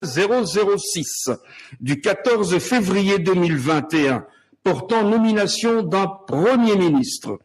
006 du 14 février 2021 portant nomination d'un Premier ministre,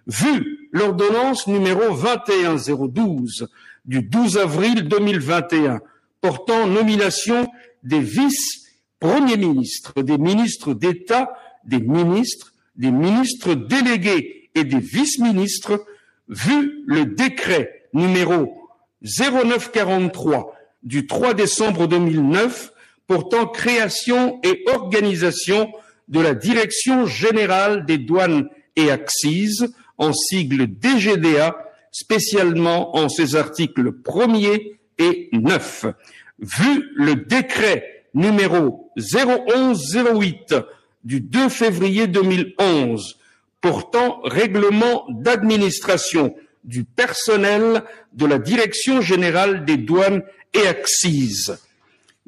vu l'ordonnance numéro 21012 du 12 avril 2021 portant nomination des vice-premiers ministres, des ministres d'État, des ministres délégués et des vice-ministres, vu le décret numéro 0943 du 3 décembre 2009 portant création et organisation de la Direction générale des douanes et accises, en sigle DGDA, spécialement en ses articles 1er et 9. Vu le décret numéro 0108 du 2 février 2011 portant règlement d'administration du personnel de la Direction générale des douanes et accises,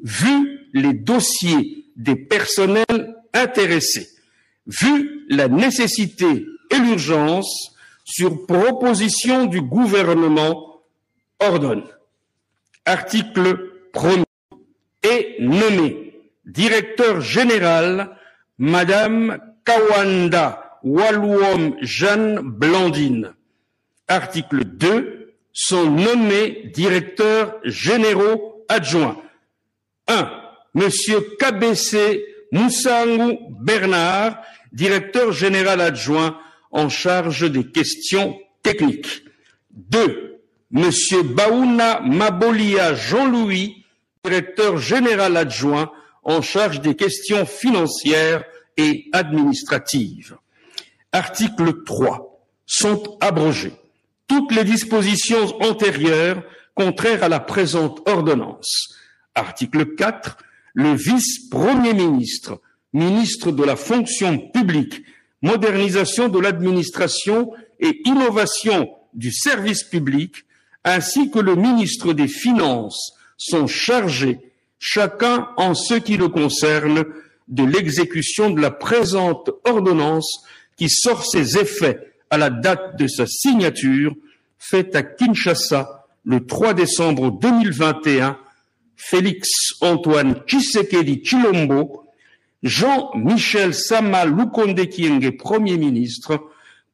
vu les dossiers des personnels intéressés, vu la nécessité et l'urgence, sur proposition du gouvernement, ordonne. Article 1er. Est nommé directeur général Madame Kawanda Waluom Jeanne Blandine. Article 2. Sont nommés directeurs généraux adjoints. 1. Monsieur KBC Moussangu Bernard, directeur général adjoint en charge des questions techniques. 2. Monsieur Baouna Mabolia Jean-Louis, directeur général adjoint en charge des questions financières et administratives. Article 3. Sont abrogées toutes les dispositions antérieures contraires à la présente ordonnance. Article 4. Le vice-premier ministre, ministre de la fonction publique, modernisation de l'administration et innovation du service public, ainsi que le ministre des Finances sont chargés, chacun en ce qui le concerne, de l'exécution de la présente ordonnance qui sort ses effets à la date de sa signature, faite à Kinshasa le 3 décembre 2021, Félix Antoine Tshisekedi Tshilombo, Jean-Michel Sama Lukonde Kyenge, Premier ministre,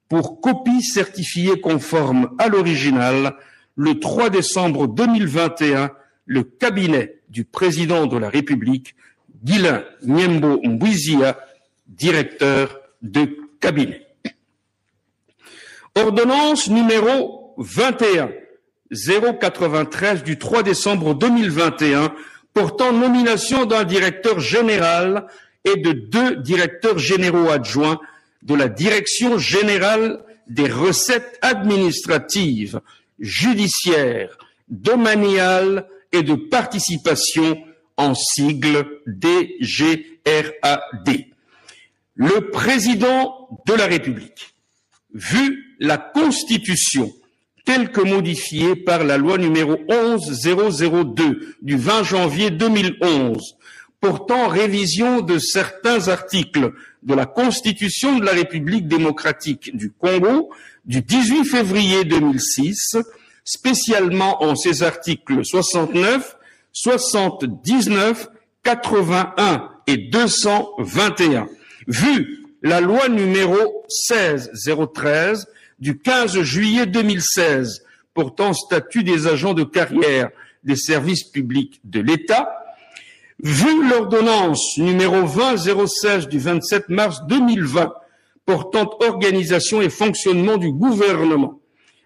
pour copie certifiée conforme à l'original, le 3 décembre 2021, le cabinet du président de la République, Guilain Nyembo Mbouizia, directeur de cabinet. Ordonnance numéro 093 du 3 décembre 2021 portant nomination d'un directeur général et de 2 directeurs généraux adjoints de la Direction générale des recettes administratives, judiciaires, domaniales et de participation, en sigle DGRAD. Le président de la République, vu la Constitution telle que modifiée par la loi numéro 11002 du 20 janvier 2011, portant révision de certains articles de la Constitution de la République démocratique du Congo du 18 février 2006, spécialement en ses articles 69, 79, 81 et 221, vu la loi numéro 16013 du 15 juillet 2016 portant statut des agents de carrière des services publics de l'État, vu l'ordonnance numéro 20016 du 27 mars 2020 portant organisation et fonctionnement du gouvernement,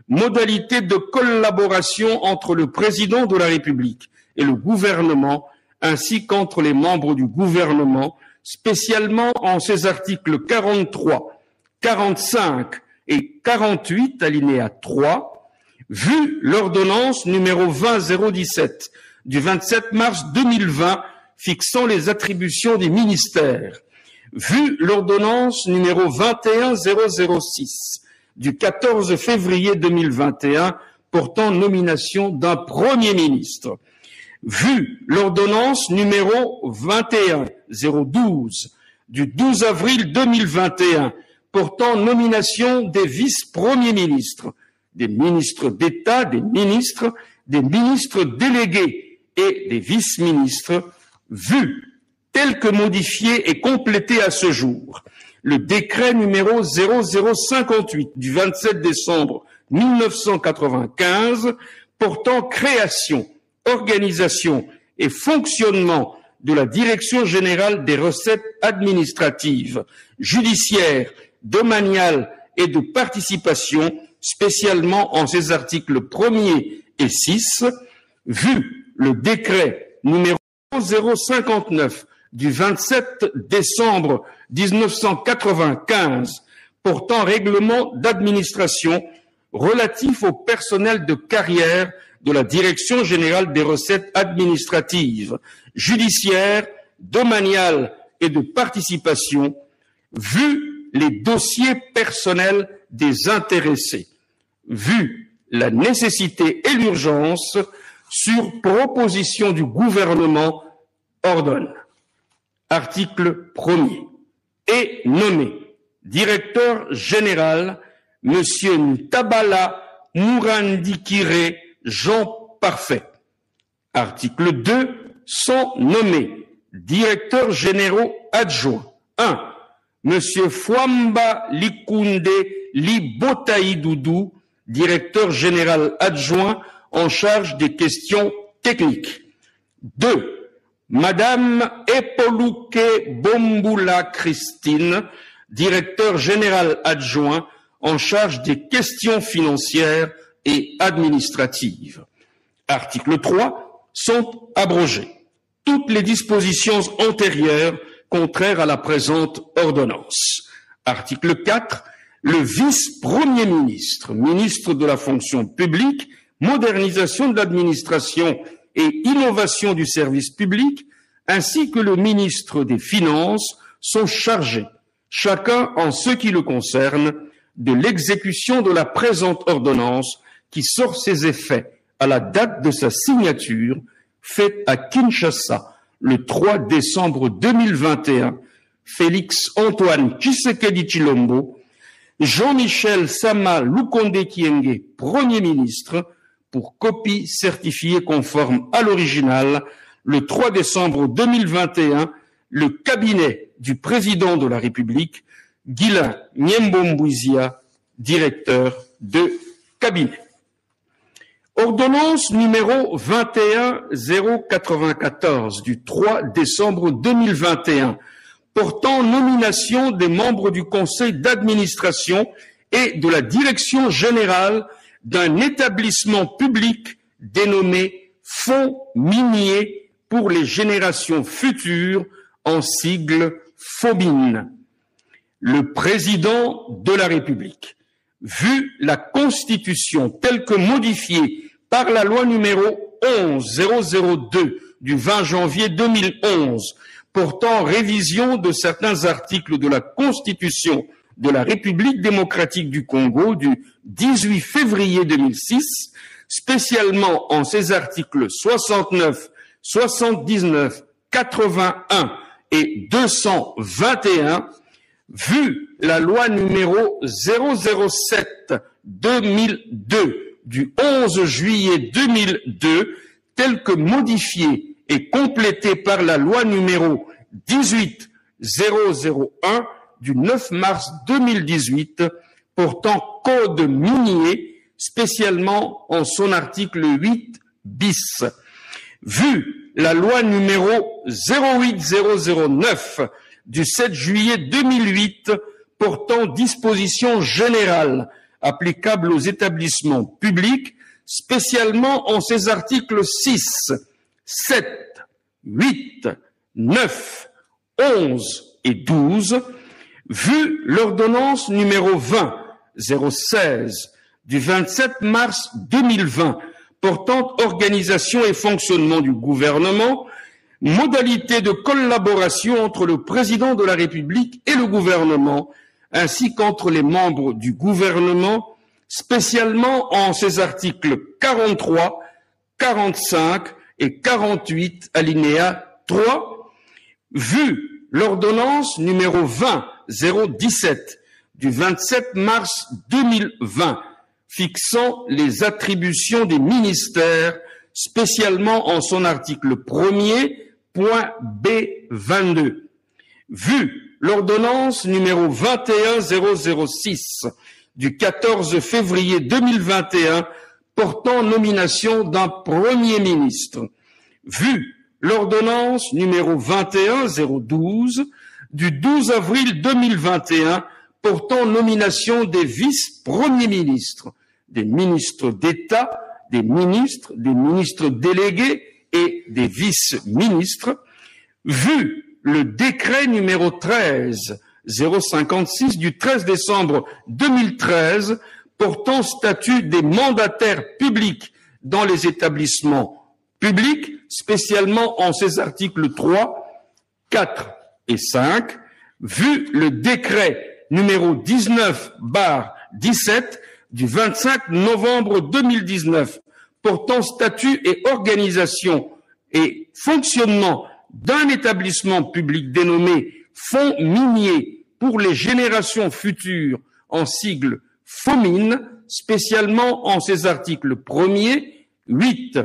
modalités de collaboration entre le président de la République et le gouvernement, ainsi qu'entre les membres du gouvernement, spécialement en ses articles 43, 45 et 48, alinéa 3, vu l'ordonnance numéro 20017 du 27 mars 2020 fixant les attributions des ministères, vu l'ordonnance numéro 21006 du 14 février 2021 portant nomination d'un Premier ministre, vu l'ordonnance numéro 21012 du 12 avril 2021 portant nomination des vice-premiers ministres, des ministres d'État, des ministres délégués et des vice-ministres, vu tel que modifié et complété à ce jour le décret numéro 0058 du 27 décembre 1995 portant création, organisation et fonctionnement de la Direction générale des recettes administratives, judiciaires, domaniales et de participation, spécialement en ses articles 1er et 6, vu le décret numéro 059 du 27 décembre 1995 portant règlement d'administration relatif au personnel de carrière de la Direction générale des recettes administratives, judiciaires, domaniales et de participation, vu les dossiers personnels des intéressés, vu la nécessité et l'urgence, sur proposition du gouvernement, ordonne. Article 1er. Est nommé directeur général Monsieur Ntabala Mourandikire Jean Parfait. Article 2. Sont nommés directeurs généraux adjoints. 1. Monsieur Fwamba Likunde Libotaïdoudou, directeur général adjoint en charge des questions techniques. 2. Madame Epoluke Bombula Christine, directeur général adjoint en charge des questions financières et administratives. Article 3. Sont abrogées toutes les dispositions antérieures contraires à la présente ordonnance. Article 4. Le vice-premier ministre, ministre de la fonction publique, modernisation de l'administration et innovation du service public, ainsi que le ministre des Finances sont chargés, chacun en ce qui le concerne, de l'exécution de la présente ordonnance qui sort ses effets à la date de sa signature, faite à Kinshasa le 3 décembre 2021, Félix Antoine Tshisekedi Tshilombo, Jean-Michel Sama Lukonde Kyenge, Premier ministre, pour copie certifiée conforme à l'original, le 3 décembre 2021, le cabinet du président de la République, Guilain Nyembombouizia, directeur de cabinet. Ordonnance numéro 21094 du 3 décembre 2021 portant nomination des membres du conseil d'administration et de la direction générale d'un établissement public dénommé Fonds minier pour les générations futures, en sigle FOMIN. Le président de la République, vu la Constitution telle que modifiée par la loi numéro 11002 du 20 janvier 2011 portant révision de certains articles de la Constitution de la République démocratique du Congo du 18 février 2006, spécialement en ses articles 69, 79, 81 et 221, vu la loi numéro 007/2002 du 11 juillet 2002, telle que modifiée et complétée par la loi numéro 18001 du 9 mars 2018 portant code minier, spécialement en son article 8 bis. Vu la loi numéro 08009 du 7 juillet 2008 portant dispositions générales applicables aux établissements publics, spécialement en ses articles 6, 7, 8, 9, 11 et 12, vu l'ordonnance numéro 20-016 du 27 mars 2020 portant organisation et fonctionnement du gouvernement, modalités de collaboration entre le président de la République et le gouvernement, ainsi qu'entre les membres du gouvernement, spécialement en ses articles 43, 45 et 48 alinéa 3, vu l'ordonnance numéro 20-017 du 27 mars 2020 fixant les attributions des ministères spécialement en son article 1er, point B22. Vu l'ordonnance numéro 21006 du 14 février 2021 portant nomination d'un Premier ministre. Vu l'ordonnance numéro 21012 du 12 avril 2021 portant nomination des vice-premiers ministres, des ministres d'État, des ministres délégués et des vice-ministres. Vu le décret numéro 13056 du 13 décembre 2013 portant statut des mandataires publics dans les établissements publics, spécialement en ses articles 3, 4 et 5, vu le décret numéro 19/17 du 25 novembre 2019 portant statut et organisation et fonctionnement d'un établissement public dénommé Fonds minier pour les générations futures, en sigle FOMIN, spécialement en ses articles 1er, 8,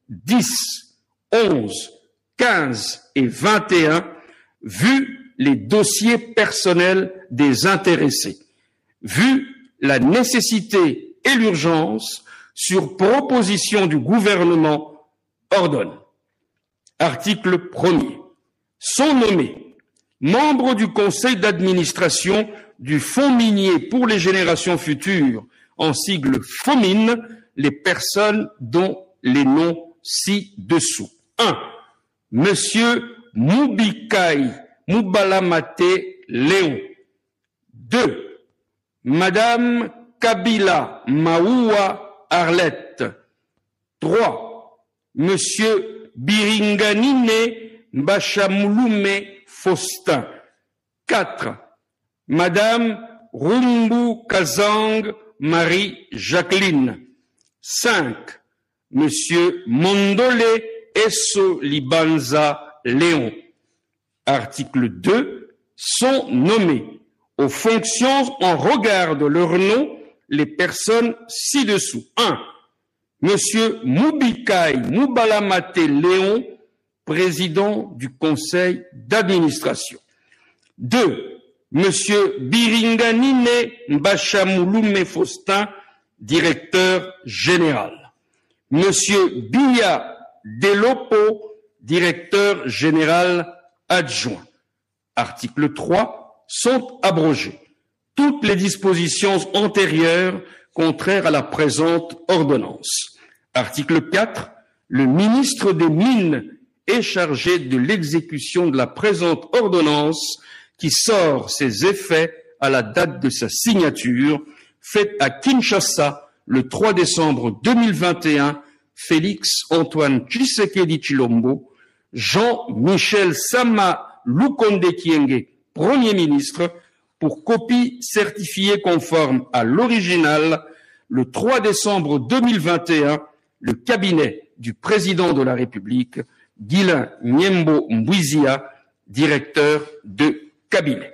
10, 11, 15 et 21, vu les dossiers personnels des intéressés, vu la nécessité et l'urgence, sur proposition du gouvernement, ordonne. Article 1er. Sont nommés membres du conseil d'administration du Fonds minier pour les générations futures, en sigle FOMIN, les personnes dont les noms ci-dessous. 1. Monsieur Mubikai Mubalamate Léon. 2. Madame Kabila Maoua Arlette. 3. Monsieur Biringanine Bachamouloumé Faustin. 4. Madame Rumbu Kazang Marie-Jacqueline. 5. Monsieur Mondole Esso Libanza Léon. Article 2. Sont nommés aux fonctions en regard de leur nom les personnes ci-dessous. 1. Monsieur Mubikai Mubalamate Léon, président du conseil d'administration. 2. Monsieur Biringanine Mbachamouloumé Faustin, directeur général. Monsieur Biya Delopo, directeur général adjoint. Article 3. Sont abrogées toutes les dispositions antérieures contraires à la présente ordonnance. Article 4. Le ministre des Mines est chargé de l'exécution de la présente ordonnance qui sort ses effets à la date de sa signature, faite à Kinshasa le 3 décembre 2021, Félix Antoine Tshisekedi Tshilombo, Jean-Michel Sama Lukonde Kyenge, Premier ministre, pour copie certifiée conforme à l'original, le 3 décembre 2021, le cabinet du président de la République, Guilain Nyembo Mbouizia, directeur de cabinet.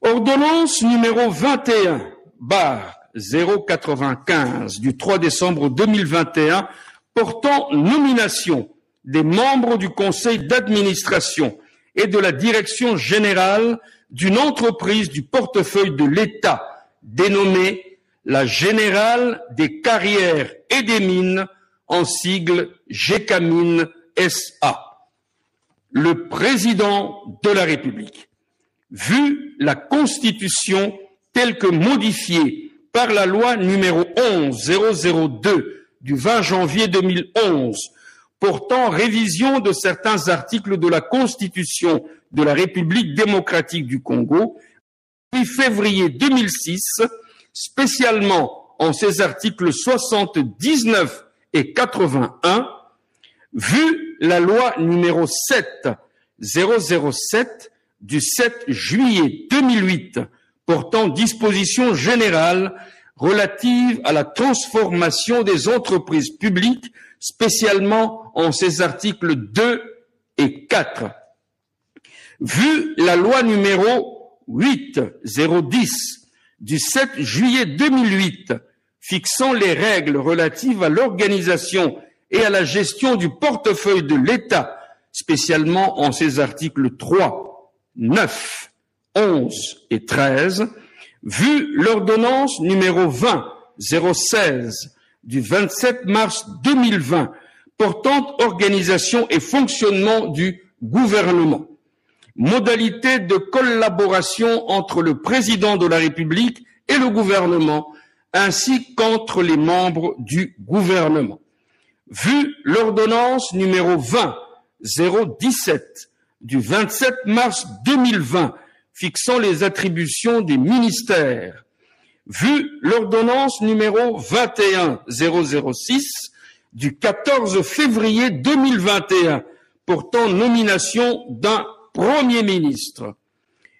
Ordonnance numéro 21/095 du 3 décembre 2021 portant nomination des membres du conseil d'administration et de la direction générale d'une entreprise du portefeuille de l'État dénommée la Générale des carrières et des mines, en sigle GECAMINE SA. Le président de la République, vu la Constitution telle que modifiée par la loi numéro 11002 du 20 janvier 2011 portant révision de certains articles de la Constitution de la République démocratique du Congo, depuis février 2006, spécialement en ses articles 79 et 81, vu la loi numéro 7007 du 7 juillet 2008 portant dispositions générales relatives à la transformation des entreprises publiques, spécialement en ses articles 2 et 4. Vu la loi numéro 8010 du 7 juillet 2008 fixant les règles relatives à l'organisation et à la gestion du portefeuille de l'État, spécialement en ses articles 3, 9, 11 et 13, vu l'ordonnance numéro 20-016 du 27 mars 2020 portant organisation et fonctionnement du gouvernement, modalité de collaboration entre le président de la République et le gouvernement, ainsi qu'entre les membres du gouvernement. Vu l'ordonnance numéro 20-017 du 27 mars 2020 fixant les attributions des ministères, vu l'ordonnance numéro 21-006 du 14 février 2021 portant nomination d'un Premier ministre,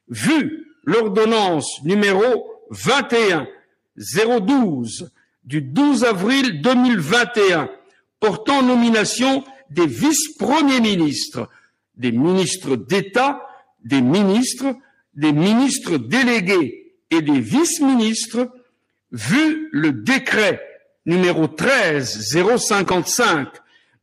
vu l'ordonnance numéro 21-012 du 12 avril 2021 portant nomination des vice-premiers ministres, des ministres d'État, des ministres délégués et des vice-ministres, vu le décret numéro 13-055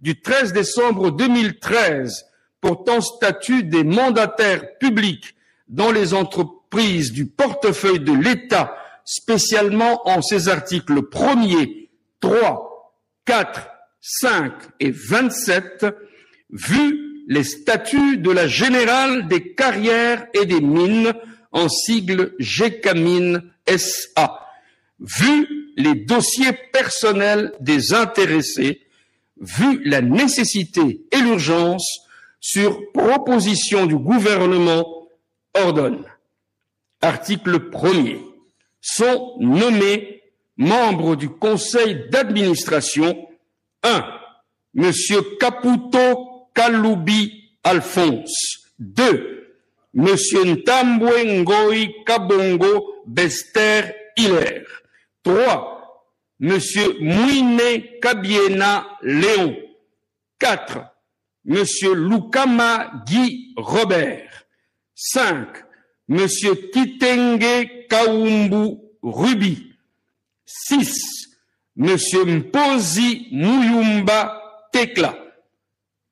du 13 décembre 2013 portant statut des mandataires publics dans les entreprises du portefeuille de l'État, spécialement en ses articles 1er, 3, 4, 5 et 27, vu les statuts de la Générale des carrières et des mines, en sigle GECAMINE SA, vu les dossiers personnels des intéressés, vu la nécessité et l'urgence, sur proposition du gouvernement, ordonne. Article 1er. Sont nommés membres du conseil d'administration 1. Monsieur Caputo Kaloubi Alphonse. 2. Monsieur Ntambwe Ngoi Kabongo Bester Hilaire. 3. Monsieur Mouine Kabiena Léon. 4. Monsieur Lukama Guy Robert. 5. Monsieur Kitenge Kaumbu Ruby. 6. Monsieur Mpozi Muyumba Tekla.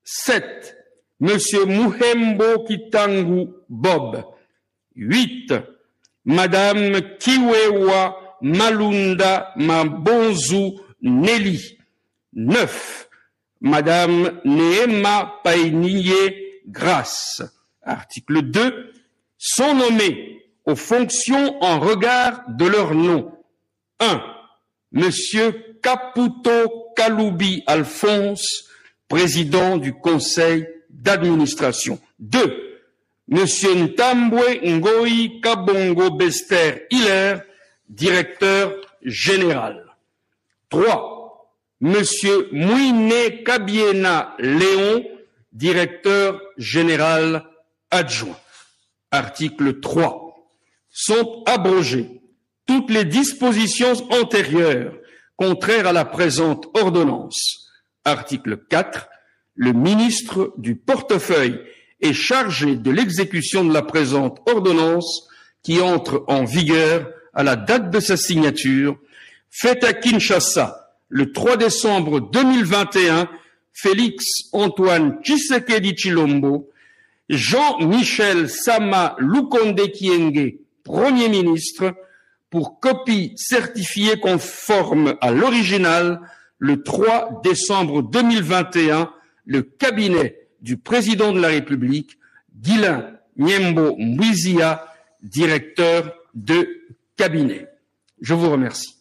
7. Monsieur Muhembo Kitangu Bob. 8. Madame Kiwewa Malunda Mabonzu Nelly. 9. Madame Neema Painiye Grace. Article 2. Sont nommés aux fonctions en regard de leur nom. 1. Monsieur Caputo Kaloubi Alphonse, président du conseil d'administration. 2. Monsieur Ntambwe Ngoi Kabongo Bester Hilaire, directeur général. 3. Monsieur Mouine Kabiena Léon, directeur général adjoint. Article 3. Sont abrogées toutes les dispositions antérieures contraires à la présente ordonnance. Article 4. Le ministre du portefeuille est chargé de l'exécution de la présente ordonnance qui entre en vigueur à la date de sa signature, faite à Kinshasa le 3 décembre 2021, Félix Antoine Tshisekedi Tshilombo, Jean-Michel Sama Lukonde Kyenge, Premier ministre, pour copie certifiée conforme à l'original, le 3 décembre 2021, le cabinet du président de la République, Guilain Nyembo Mbwizia, directeur de cabinet. Je vous remercie.